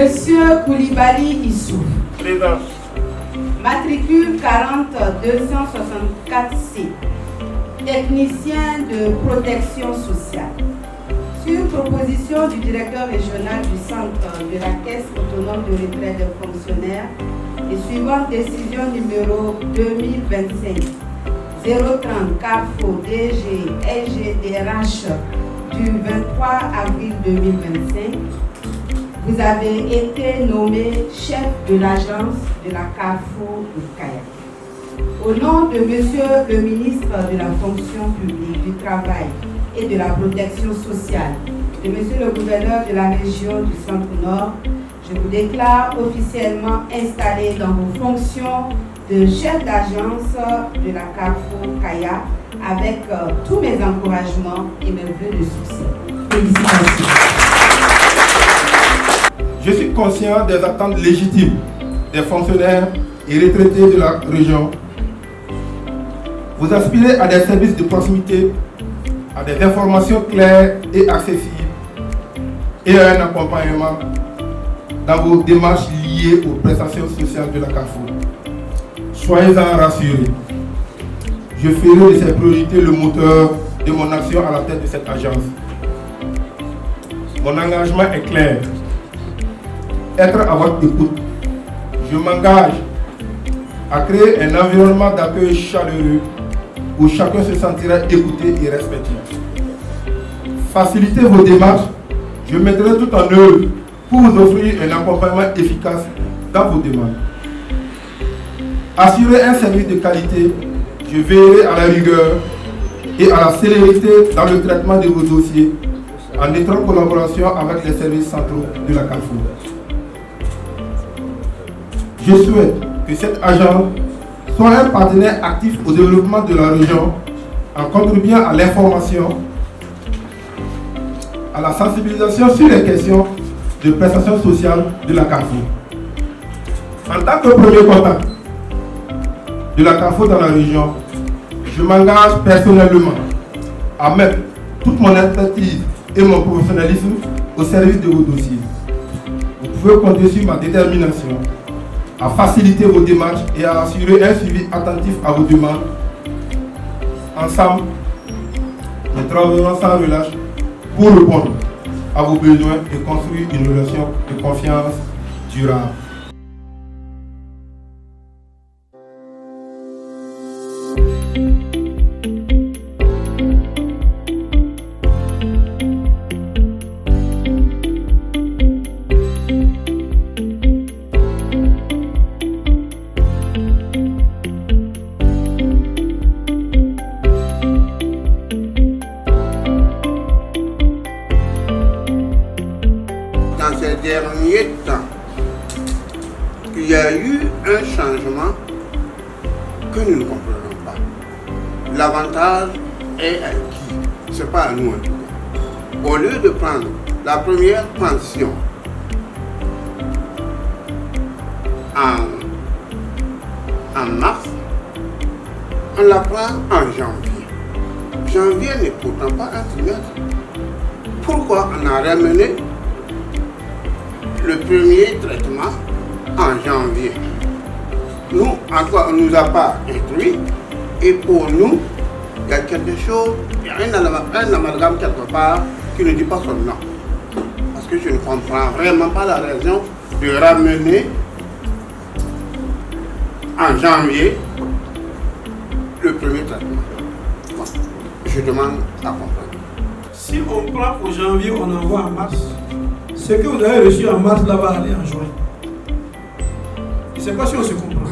Monsieur Koulibaly Issouf. Présent. Matricule 40264C. Technicien de protection sociale. Sur proposition du directeur régional du centre de la Caisse autonome de retraite des fonctionnaires et suivant décision numéro 2025-030 CARFO DG LGDRH du 23 avril 2025, vous avez été nommé chef de l'agence de la CARFO de Kaya. Au nom de Monsieur le ministre de la fonction publique, du travail et de la protection sociale, de Monsieur le gouverneur de la région du Centre-Nord, je vous déclare officiellement installé dans vos fonctions de chef d'agence de la CARFO Kaya avec tous mes encouragements et mes vœux de succès. Félicitations. Je suis conscient des attentes légitimes des fonctionnaires et retraités de la région. Vous aspirez à des services de proximité, à des informations claires et accessibles et à un accompagnement dans vos démarches liées aux prestations sociales de la CARFO. Soyez-en rassurés. Je ferai de ces priorités le moteur de mon action à la tête de cette agence. Mon engagement est clair. Être à votre écoute. Je m'engage à créer un environnement d'accueil chaleureux où chacun se sentira écouté et respecté. Facilitez vos démarches. Je mettrai tout en œuvre pour vous offrir un accompagnement efficace dans vos demandes. Assurer un service de qualité, je veillerai à la rigueur et à la célérité dans le traitement de vos dossiers en étroite collaboration avec les services centraux de la CARFO. Je souhaite que cette agence soit un partenaire actif au développement de la région en contribuant à l'information, à la sensibilisation sur les questions de prestations sociales de la CARFO. En tant que premier contact de la CARFO dans la région, je m'engage personnellement à mettre toute mon expertise et mon professionnalisme au service de vos dossiers. Vous pouvez compter sur ma détermination à faciliter vos démarches et à assurer un suivi attentif à vos demandes. Ensemble, nous travaillerons sans relâche pour répondre à vos besoins et construire une relation de confiance durable. Dans ces derniers temps, il y a eu un changement que nous ne comprenons pas. L'avantage est à qui? Ce n'est pas à nous en tout cas. Au lieu de prendre la première pension en mars, on la prend en janvier. Janvier n'est pourtant pas un trimestre. Pourquoi on a ramené le premier traitement en janvier? Nous, en quoi on ne nous a pas instruit, et pour nous, il y a quelque chose, il y a un amalgame quelque part qui ne dit pas son nom. Parce que je ne comprends vraiment pas la raison de ramener en janvier le premier traitement. Bon, je demande à comprendre. Si on prend au janvier, on envoie en mars, ce que vous avez reçu en mars, là va aller en juin. Je ne sais pas si on se comprend.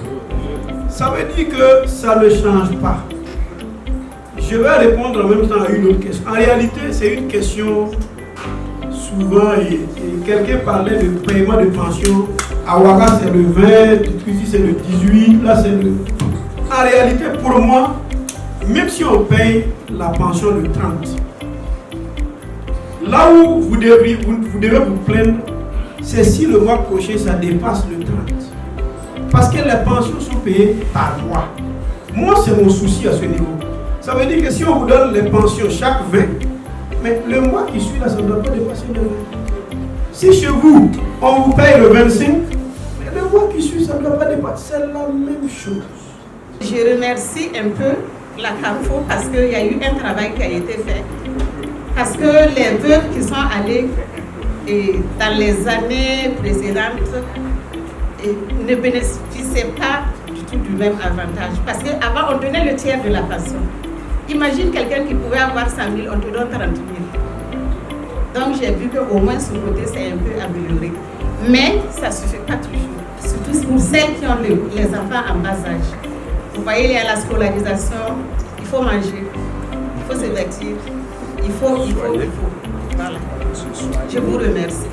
Ça veut dire que ça ne change pas. Je vais répondre en même temps à une autre question. En réalité, c'est une question souvent, et quelqu'un parlait de paiement de pension. À Ouaga, c'est le 20, ici c'est le 18, là c'est le... En réalité, pour moi, même si on paye la pension le 30, là où vous devez vous plaindre, c'est si le mois prochain ça dépasse le 30. Parce que les pensions sont payées par mois. Moi, c'est mon souci à ce niveau. Ça veut dire que si on vous donne les pensions chaque 20, mais le mois qui suit là, ça ne doit pas dépasser le 20. Si chez vous, on vous paye le 25, mais le mois qui suit, ça ne doit pas dépasser. C'est la même chose. Je remercie un peu la CAFO parce qu'il y a eu un travail qui a été fait. Parce que les veuves qui sont allées dans les années précédentes ne bénéficiaient pas du tout du même avantage. Parce qu'avant, on donnait le tiers de la pension. Imagine quelqu'un qui pouvait avoir 100 000, on te donne 30 000. Donc j'ai vu qu'au moins ce côté c'est un peu amélioré. Mais ça ne suffit pas toujours. Surtout pour celles qui ont les enfants en bas âge. Vous voyez, il y a la scolarisation, il faut manger, il faut se vêtir, il faut. Voilà. Je vous remercie.